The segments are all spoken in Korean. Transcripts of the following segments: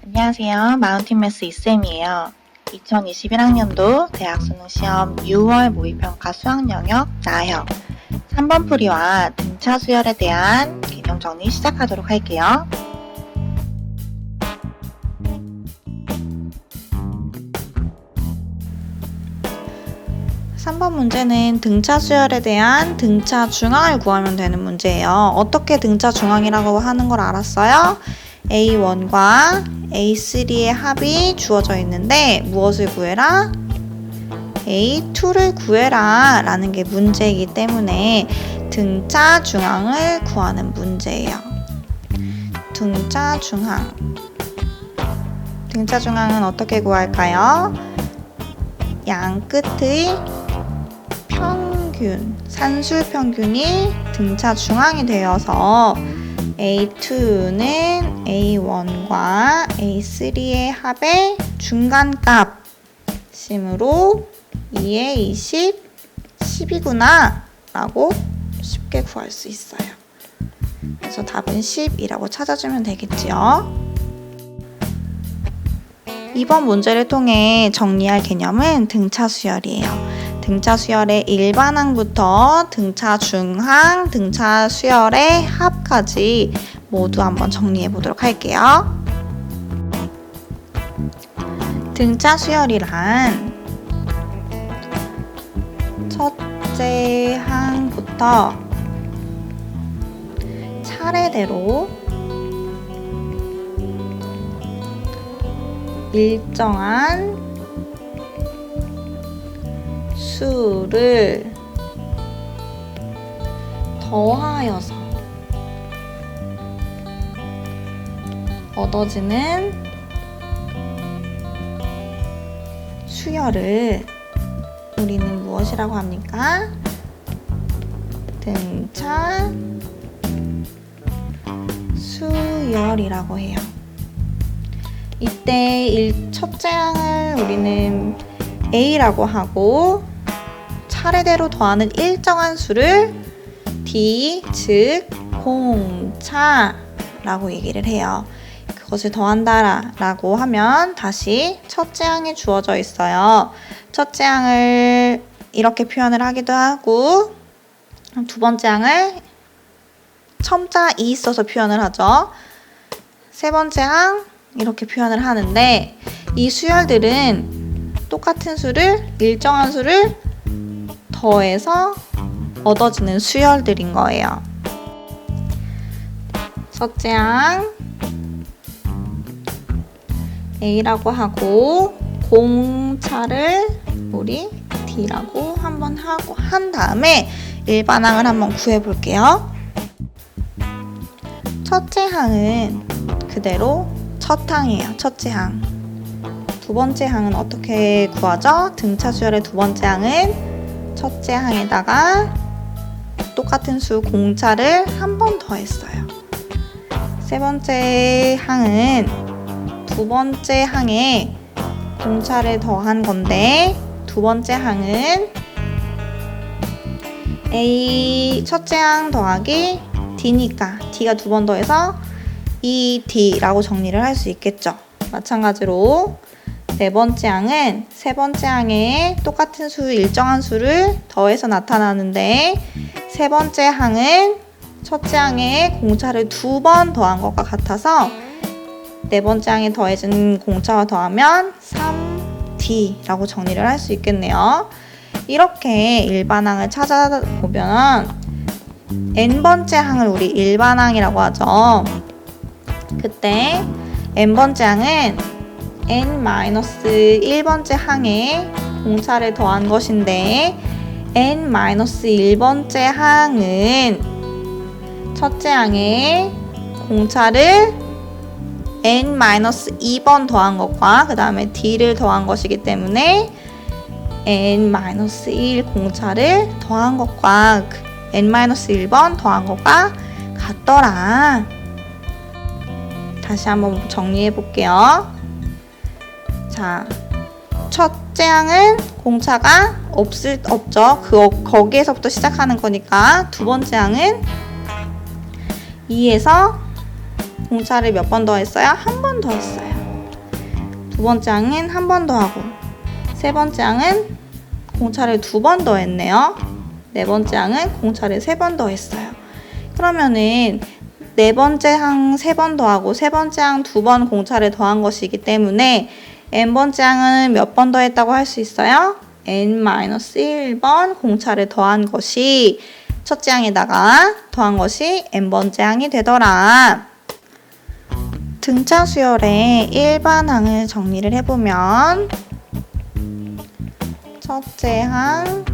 안녕하세요. 마운틴매스 이쌤이에요. 2021학년도 대학수능시험 6월 모의평가 수학영역 나형 3번 풀이와 등차 수열에 대한 개념 정리 시작하도록 할게요. (3번) 문제는 등차 수열에 대한 등차 중앙을 구하면 되는 문제예요. 어떻게 등차 중앙이라고 하는 걸 알았어요? A1과 A3의 합이 주어져 있는데 무엇을 구해라? A2를 구해라 라는 게 문제이기 때문에 등차 중앙을 구하는 문제예요. 등차 중앙. 등차 중앙은 어떻게 구할까요? 양 끝의 평균, 산술 평균이 등차 중앙이 되어서 A2는 A1과 A3의 합의 중간값 심으로 2에 20, 10이구나 라고 쉽게 구할 수 있어요. 그래서 답은 10이라고 찾아주면 되겠지요. 이번 문제를 통해 정리할 개념은 등차 수열이에요. 등차 수열의 일반항부터 등차 중항, 등차 수열의 합까지 모두 한번 정리해 보도록 할게요. 등차 수열이란 첫째 항부터 차례대로 일정한 수를 더하여서 얻어지는 수열을 우리는 무엇이라고 합니까? 등차 수열이라고 해요. 이때 첫째 항을 우리는 A라고 하고 차례대로 더하는 일정한 수를 D, 즉 공차라고 얘기를 해요. 그것을 더한다 라고 하면 다시 첫째 항에 주어져 있어요. 첫째 항을 이렇게 표현을 하기도 하고 두 번째 항을 첨자 이 써서 표현을 하죠. 세 번째 항 이렇게 표현을 하는데 이 수열들은 똑같은 수를 일정한 수를 더해서 얻어지는 수열들인 거예요. 첫째 항 A라고 하고 공차를 우리 D라고 한번 하고 한 다음에 일반항을 한번 구해 볼게요. 첫째 항은 그대로 첫 항이에요. 첫째 항. 두 번째 항은 어떻게 구하죠? 등차 수열의 두 번째 항은 첫째 항에다가 똑같은 수 공차를 한 번 더했어요. 세 번째 항은 두 번째 항에 공차를 더한 건데 두 번째 항은 A 첫째 항 더하기 D니까 D가 두 번 더해서 2D라고 정리를 할 수 있겠죠. 마찬가지로 네 번째 항은 세 번째 항에 똑같은 수, 일정한 수를 더해서 나타나는데 세 번째 항은 첫째 항에 공차를 두 번 더한 것과 같아서 네 번째 항에 더해진 공차와 더하면 3D라고 정리를 할 수 있겠네요. 이렇게 일반항을 찾아보면 n번째 항을 우리 일반항이라고 하죠. 그때 n번째 항은 n-1번째 항에 공차를 더한 것인데 n-1번째 항은 첫째 항에 공차를 n-2번 더한 것과 그 다음에 d를 더한 것이기 때문에 n-1 공차를 더한 것과 n-1번 더한 것과 같더라. 다시 한번 정리해 볼게요. 자, 첫째 항은 공차가 없죠. 거기에서부터 시작하는 거니까 두 번째 항은 2에서 공차를 몇 번 더 했어요? 한 번 더 했어요. 두 번째 항은 한 번 더 하고, 세 번째 항은 공차를 두 번 더 했네요. 네 번째 항은 공차를 세 번 더 했어요. 그러면은 네 번째 항 세 번 더 하고 세 번째 항 두 번 공차를 더한 것이기 때문에 n번째 항은 몇 번 더 했다고 할 수 있어요? n-1번 공차를 더한 것이 첫째 항에다가 더한 것이 n번째 항이 되더라. 등차 수열의 일반항을 정리를 해보면 첫째 항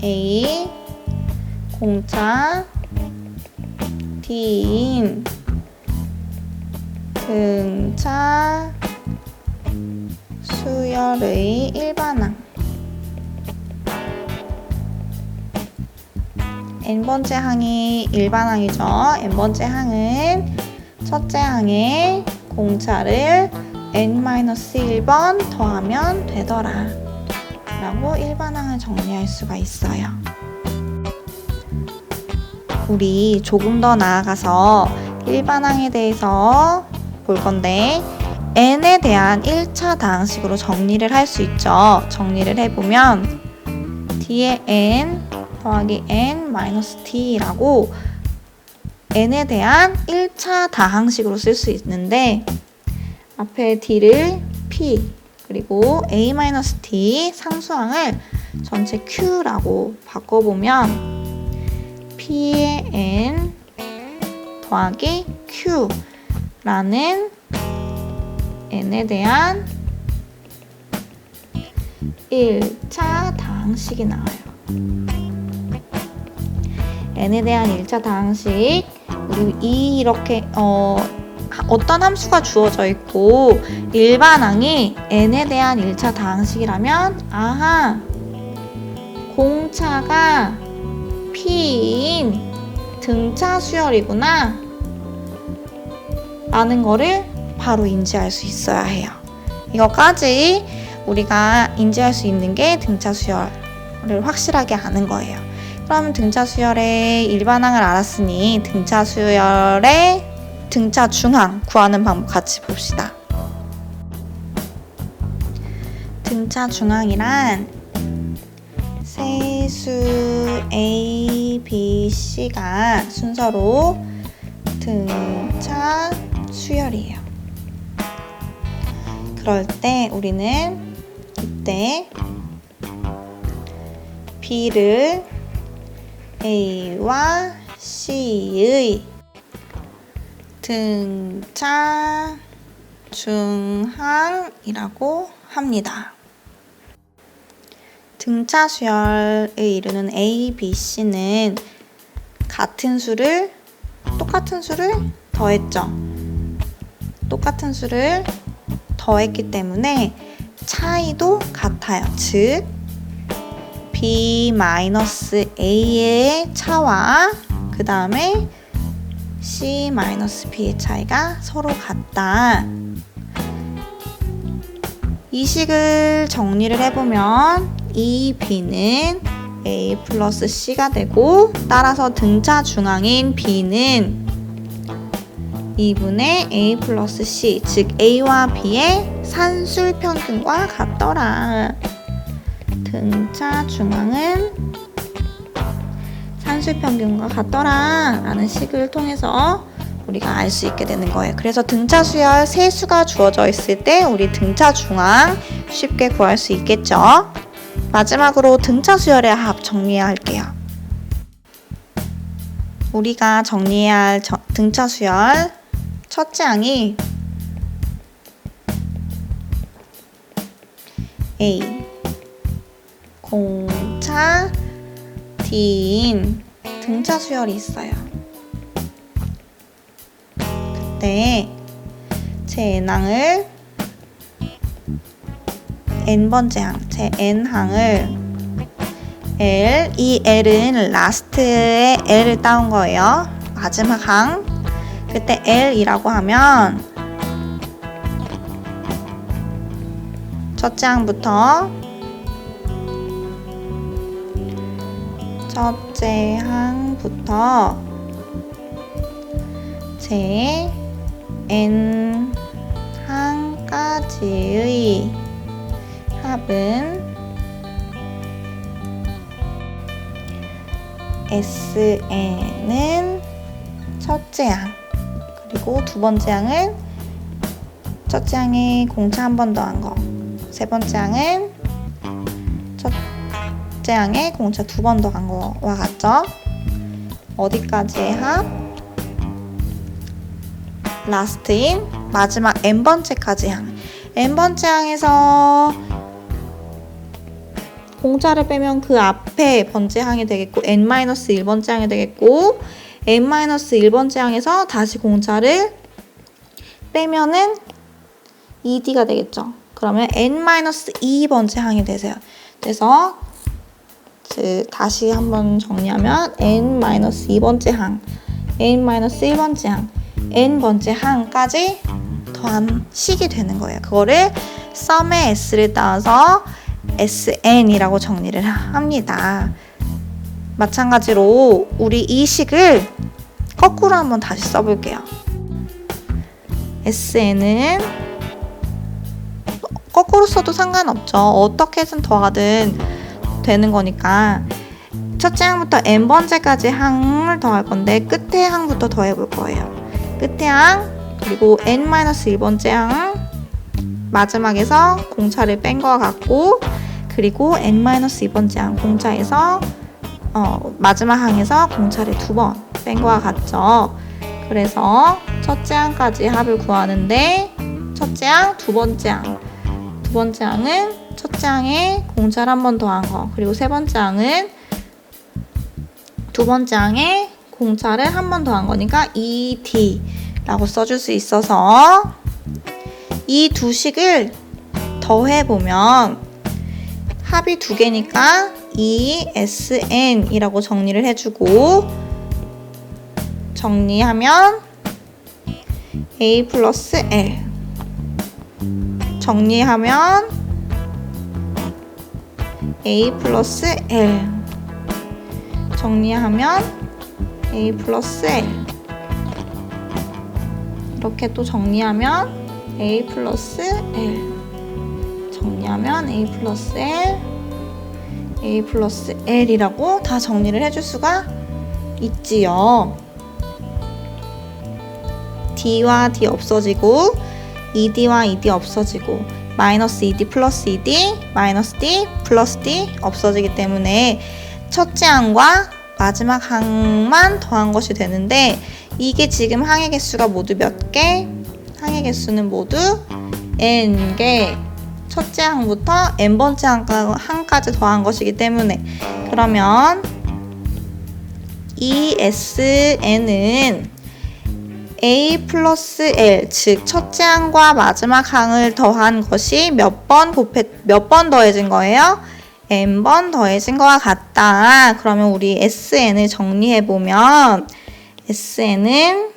A 공차 D인 등차 수열의 일반항. n번째 항이 일반항이죠. n번째 항은 첫째 항에 공차를 n-1번 더하면 되더라 라고 일반항을 정리할 수가 있어요. 우리 조금 더 나아가서 일반항에 대해서 볼 건데 n에 대한 1차 다항식으로 정리를 할 수 있죠. 정리를 해보면 d의 n 더하기 n-d라고 n에 대한 1차 다항식으로 쓸 수 있는데 앞에 d를 p 그리고 a-t 상수항을 전체 q라고 바꿔보면 p의 n 더하기 q라는 n에 대한 1차 다항식이 나와요. n에 대한 1차 다항식, 우리 이렇게 어떤 함수가 주어져 있고 일반항이 n에 대한 1차 다항식이라면 아하, 공차가 p인 등차 수열이구나 라는 거를 바로 인지할 수 있어야 해요. 이거까지 우리가 인지할 수 있는 게 등차 수열을 확실하게 아는 거예요. 그럼 등차 수열의 일반항을 알았으니 등차 수열의 등차 중항 구하는 방법 같이 봅시다. 등차 중항이란 세수 A, B, C가 순서로 등차 수열이에요. 그럴 때 우리는 이때 B를 A와 C의 등차 중항이라고 합니다. 등차 수열의 이루는 A, B, C는 똑같은 수를 더했죠. 똑같은 수를 더했기 때문에 차이도 같아요. 즉 B-A의 차와 그 다음에 C-B의 차이가 서로 같다. 이 식을 정리를 해보면 이 B는 A 플러스 C가 되고 따라서 등차 중항인 B는 2분의 A 플러스 C, 즉 A와 B의 산술평균과 같더라. 등차 중항은 산술평균과 같더라 라는 식을 통해서 우리가 알 수 있게 되는 거예요. 그래서 등차 수열 세 수가 주어져 있을 때 우리 등차 중항 쉽게 구할 수 있겠죠. 마지막으로 등차 수열의 합 정리해야 할게요. 우리가 정리해야 할 등차 수열 첫째 항이 A 공차 D인 등차 수열이 있어요. 그때 제 n항을 n번째 항, 제 n항을 L, 이 L은 라스트에 L을 따온 거예요. 마지막 항. 그때 L이라고 하면 첫째 항부터 제 n 항까지 가지의 합은 SN은 첫째 항, 그리고 두 번째 항은 첫째 항에 공차 한 번 더한 거, 세 번째 항은 첫째 항에 공차 두 번 더한 거와 같죠? 어디까지의 합? 라스트인 마지막 n번째까지 항. n번째 항에서 공차를 빼면 그 앞에 번째 항이 되겠고 n-1번째 항이 되겠고 n-1번째 항에서 다시 공차를 빼면은 ED가 되겠죠. 그러면 n-2번째 항이 되세요. 그래서 다시 한번 정리하면 n-2번째 항, n-1번째 항, n번째 항까지 더한 식이 되는 거예요. 그거를 썸의 s를 따서 SN이라고 정리를 합니다. 마찬가지로 우리 이 식을 거꾸로 한번 다시 써볼게요. SN은 거꾸로 써도 상관없죠. 어떻게든 더하든 되는 거니까 첫째 항부터 n번째까지 항을 더할 건데 끝에 항부터 더해볼 거예요. 끝에 항 그리고 n-1번째 항 마지막에서 공차를 뺀 거와 같고 그리고 n-2번째 항 공차에서 마지막 항에서 공차를 두 번 뺀 거와 같죠. 그래서 첫째 항까지 합을 구하는데 첫째 항, 두 번째 항. 두 번째 항은 첫째 항에 공차를 한 번 더한 거. 그리고 세 번째 항은 두 번째 항에 공차를 한 번 더한 거니까 ED라고 써줄 수 있어서 이 두 식을 더해보면 합이 두 개니까 ESN이라고 정리를 해주고 정리하면 A 플러스 L 정리하면 A 플러스 L 정리하면 A 플러스 L 이렇게 또 정리하면 A 플러스 L 정리하면 A 플러스 L A 플러스 L이라고 다 정리를 해줄 수가 있지요. D와 D 없어지고 ED와 ED 없어지고 마이너스 ED 플러스 ED 마이너스 D 플러스 D 없어지기 때문에 첫째 항과 마지막 항만 더한 것이 되는데 이게 지금 항의 개수가 모두 몇 개? 항의 개수는 모두 n개 첫째 항부터 n번째 항까지 더한 것이기 때문에 그러면 ESN은 A 플러스 L, 즉 첫째 항과 마지막 항을 더한 것이 몇 번 더해진 거예요? n번 더해진 거와 같다. 그러면 우리 SN을 정리해보면 SN은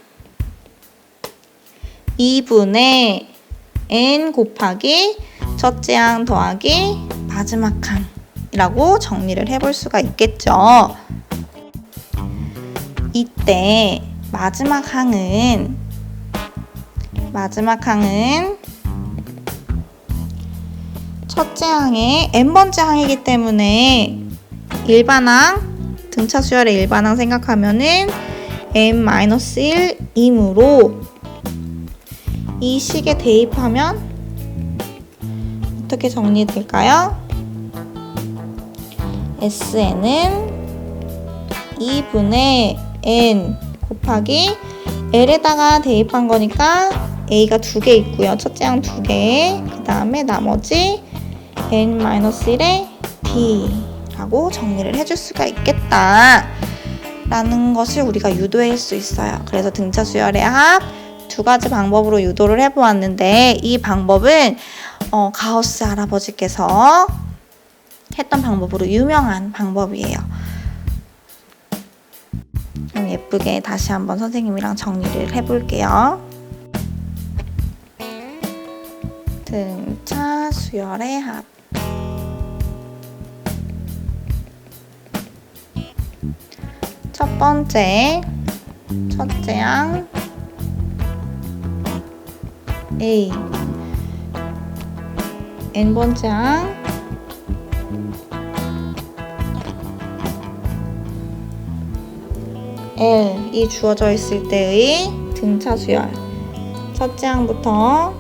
2분의 n 곱하기 첫째 항 더하기 마지막 항이라고 정리를 해볼 수가 있겠죠. 이때 마지막 항은 첫째 항의 n번째 항이기 때문에 일반항, 등차 수열의 일반항 생각하면은 n-1이므로 이 식에 대입하면 어떻게 정리될까요? SN은 2분의 n 곱하기 L에다가 대입한 거니까 A가 두 개 있고요. 첫째 항 두 개, 그 다음에 나머지 n-1의 D라고 정리를 해줄 수가 있겠다 라는 것을 우리가 유도할 수 있어요. 그래서 등차 수열의 합 두 가지 방법으로 유도를 해보았는데 이 방법은 가우스 할아버지께서 했던 방법으로 유명한 방법이에요. 좀 예쁘게 다시 한번 선생님이랑 정리를 해볼게요. 등차 수열의 합 첫 번째 첫째 항 A n번째 항 L이 주어져 있을 때의 등차 수열. 첫째 항부터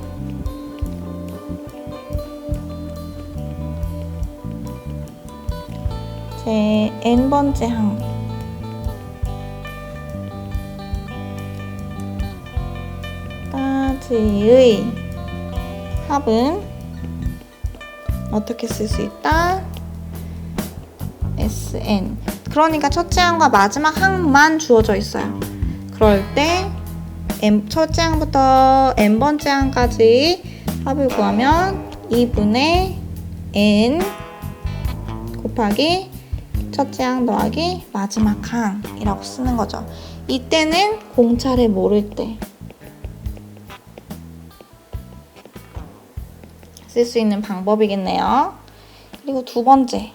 제 n번째 항까지의 합은 어떻게 쓸 수 있다? Sn. 그러니까 첫째 항과 마지막 항만 주어져 있어요. 그럴 때 첫째 항부터 n번째 항까지 합을 구하면 2분의 n 곱하기 첫째 항 더하기 마지막 항이라고 쓰는 거죠. 이때는 공차를 모를 때 쓸 수 있는 방법이겠네요. 그리고 두 번째는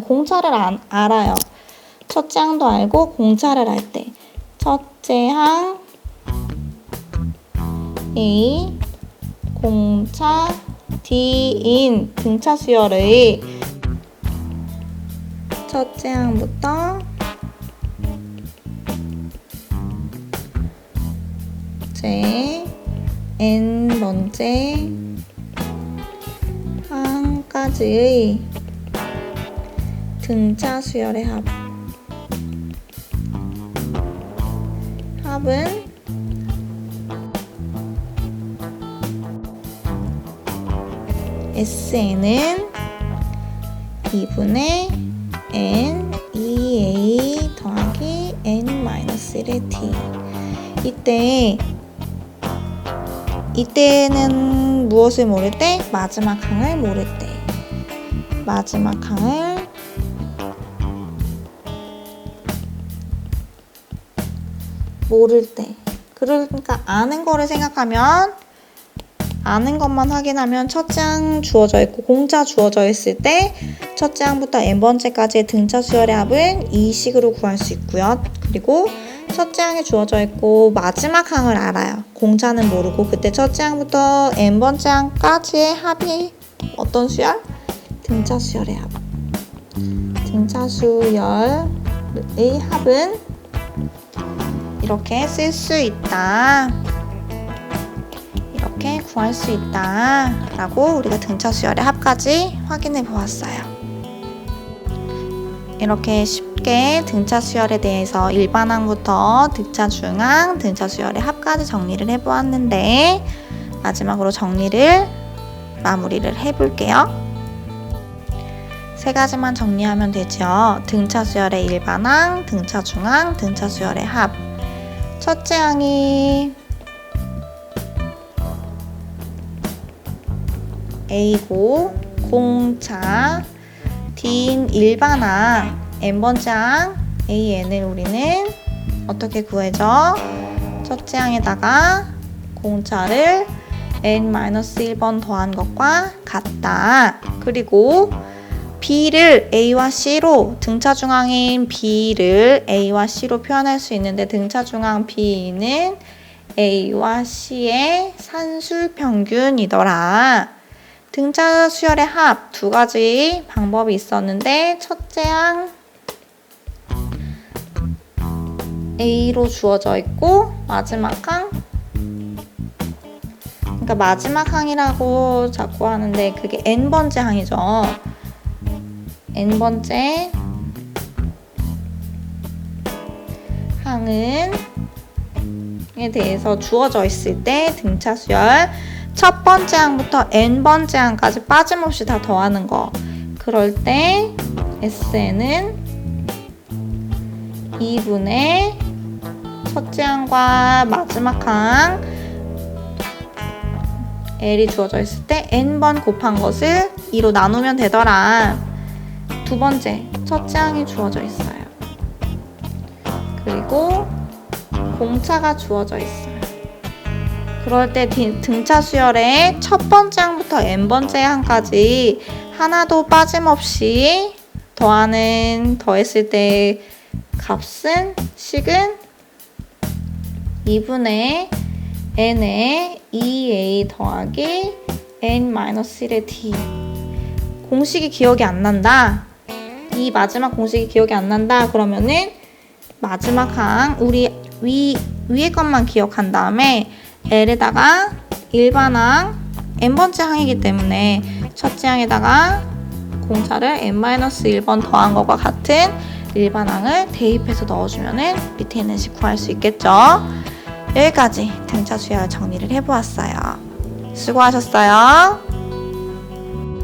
공차를 알아요. 첫째 항도 알고 공차를 알 때 첫째 항 A 공차 D인 등차 수열의 첫째 항부터 제 n번째 항까지의 등차 수열의 합은 Sn은 2분의 n 2a 더하기 n-1의 t. 이때는 무엇을 모를 때? 마지막 항을 모를 때. 마지막 항을 모를 때. 그러니까 아는 거를 생각하면 아는 것만 확인하면 첫째 항 주어져 있고 공차 주어져 있을 때 첫째 항부터 n번째까지의 등차 수열의 합은 이 식으로 구할 수 있고요. 그리고 첫째 항이 주어져 있고 마지막 항을 알아요. 공차는 모르고 그때 첫째 항부터 n번째 항까지의 합이 어떤 수열? 등차 수열의 합. 등차 수열의 합은 이렇게 쓸 수 있다. 이렇게 구할 수 있다 라고 우리가 등차 수열의 합까지 확인해 보았어요. 이렇게 쉽게 등차 수열에 대해서 일반항부터 등차 중항, 등차 수열의 합까지 정리를 해 보았는데 마지막으로 마무리를 해 볼게요. 세 가지만 정리하면 되죠. 등차 수열의 일반항, 등차 중항, 등차 수열의 합. 첫째 항이 A고 공차 D인 일반항 n번째 항 AN을 우리는 어떻게 구해줘? 첫째 항에다가 공차를 n-1번 더한 것과 같다. 그리고 B를 A와 C로 등차 중항인 B를 A와 C로 표현할 수 있는데 등차 중항 B는 A와 C의 산술 평균이더라. 등차 수열의 합 두 가지 방법이 있었는데 첫째 항 A로 주어져 있고 마지막 항 그러니까 마지막 항이라고 자꾸 하는데 그게 n번째 항이죠. n번째 항은 에 대해서 주어져 있을 때 등차 수열 첫 번째 항부터 n번째 항까지 빠짐없이 다 더하는 거. 그럴 때 SN은 2분의 첫째 항과 마지막 항 L이 주어져 있을 때 n번 곱한 것을 2로 나누면 되더라. 두 번째, 첫째 항이 주어져 있어요. 그리고 공차가 주어져 있어요. 그럴 때 등차 수열의 첫 번째 항부터 n번째 항까지 하나도 빠짐없이 더했을 때 식은 2분의 n의 2a 더하기 n-1의 d. 공식이 기억이 안 난다. 이 마지막 공식이 기억이 안 난다. 그러면은 마지막 항 우리 위에 것만 기억한 다음에 L에다가 일반항 n번째 항이기 때문에 첫째 항에다가 공차를 n-1번 더한 것과 같은 일반항을 대입해서 넣어주면은 밑에 있는 식 구할 수 있겠죠. 여기까지 등차 수열 정리를 해보았어요. 수고하셨어요.